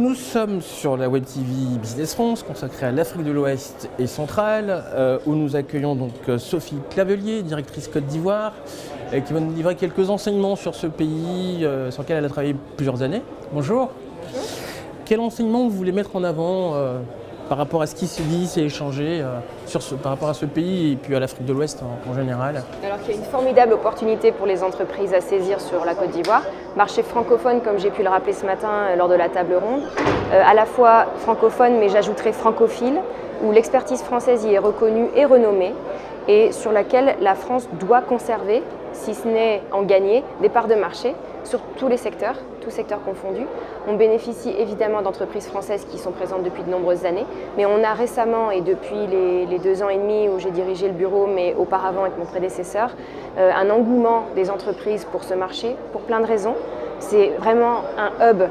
Nous sommes sur la Web TV Business France, consacrée à l'Afrique de l'Ouest et centrale, où nous accueillons donc Sophie Clavelier, directrice Côte d'Ivoire, qui va nous livrer quelques enseignements sur ce pays sur lequel elle a travaillé plusieurs années. Bonjour. Bonjour. Quel enseignement vous voulez mettre en avant par rapport à ce qui s'est dit, s'est échangé par rapport à ce pays et puis à l'Afrique de l'Ouest en général? Alors qu'il y a une formidable opportunité pour les entreprises à saisir sur la Côte d'Ivoire, marché francophone comme j'ai pu le rappeler ce matin lors de la table ronde, à la fois francophone mais j'ajouterais francophile, où l'expertise française y est reconnue et renommée et sur laquelle la France doit conserver, si ce n'est en gagner, des parts de marché sur tous les secteurs, tous secteurs confondus. On bénéficie évidemment d'entreprises françaises qui sont présentes depuis de nombreuses années, mais on a récemment, et depuis les 2 ans et demi où j'ai dirigé le bureau, mais auparavant avec mon prédécesseur, un engouement des entreprises pour ce marché, pour plein de raisons. C'est vraiment un hub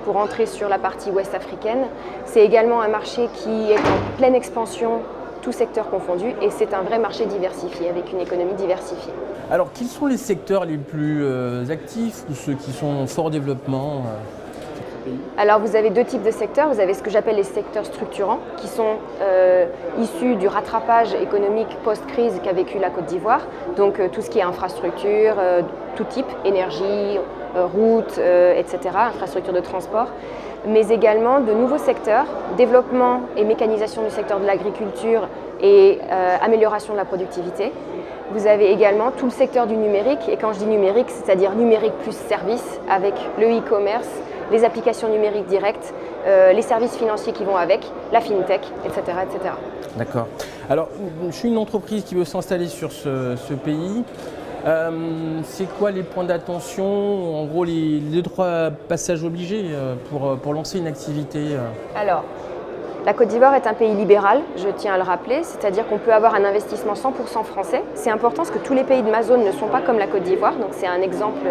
pour entrer sur la partie ouest africaine. C'est également un marché qui est en pleine expansion, tout secteur confondu, et c'est un vrai marché diversifié, avec une économie diversifiée. Alors, quels sont les secteurs les plus actifs ou ceux qui sont en fort développement sur ce pays? Alors, vous avez 2 types de secteurs. Vous avez ce que j'appelle les secteurs structurants, qui sont issus du rattrapage économique post-crise qu'a vécu la Côte d'Ivoire. Donc, tout ce qui est infrastructure, tout type, énergie, routes, etc., infrastructure de transport. Mais également de nouveaux secteurs, développement et mécanisation du secteur de l'agriculture et amélioration de la productivité. Vous avez également tout le secteur du numérique, et quand je dis numérique, c'est-à-dire numérique plus services, avec le e-commerce, les applications numériques directes, les services financiers qui vont avec, la fintech, etc. etc. D'accord. Alors, je suis une entreprise qui veut s'installer sur ce pays. C'est quoi les points d'attention, en gros les 2-3 passages obligés pour lancer une activité? Alors, la Côte d'Ivoire est un pays libéral, je tiens à le rappeler, c'est-à-dire qu'on peut avoir un investissement 100% français. C'est important parce que tous les pays de ma zone ne sont pas comme la Côte d'Ivoire, donc c'est un exemple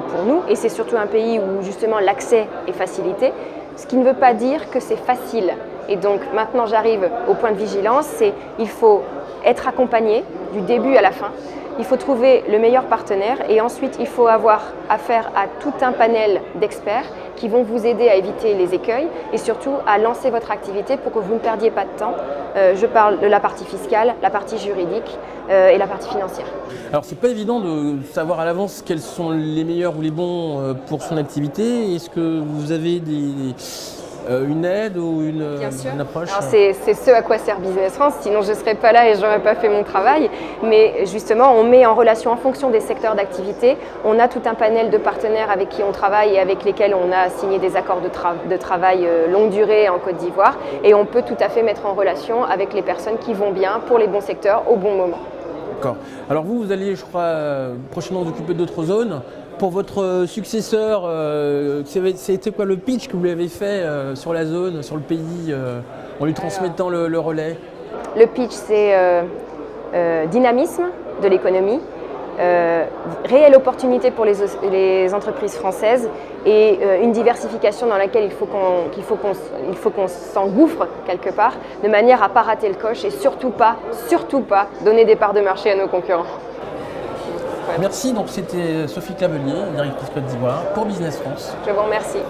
pour nous. Et c'est surtout un pays où justement l'accès est facilité, ce qui ne veut pas dire que c'est facile. Et donc maintenant j'arrive au point de vigilance, c'est il faut être accompagné du début à la fin. Il faut trouver le meilleur partenaire et ensuite il faut avoir affaire à tout un panel d'experts qui vont vous aider à éviter les écueils et surtout à lancer votre activité pour que vous ne perdiez pas de temps. Je parle de la partie fiscale, la partie juridique et la partie financière. Alors c'est pas évident de savoir à l'avance quels sont les meilleurs ou les bons pour son activité. Est-ce que vous avez une aide ou une approche? Alors c'est ce à quoi sert Business France, sinon je ne serais pas là et je n'aurais pas fait mon travail. Mais justement, on met en relation en fonction des secteurs d'activité. On a tout un panel de partenaires avec qui on travaille et avec lesquels on a signé des accords de travail longue durée en Côte d'Ivoire. Et on peut tout à fait mettre en relation avec les personnes qui vont bien pour les bons secteurs au bon moment. D'accord. Alors vous allez, je crois, prochainement vous occuper d'autres zones. Pour votre successeur, c'était quoi le pitch que vous lui avez fait sur la zone, sur le pays, en lui transmettant le relais? Le pitch, c'est dynamisme de l'économie, réelle opportunité pour les entreprises françaises et une diversification dans laquelle il faut qu'on s'engouffre quelque part, de manière à ne pas rater le coche et surtout pas donner des parts de marché à nos concurrents. Merci, donc c'était Sophie Clavelier, directrice Côte d'Ivoire pour Business France. Je vous remercie.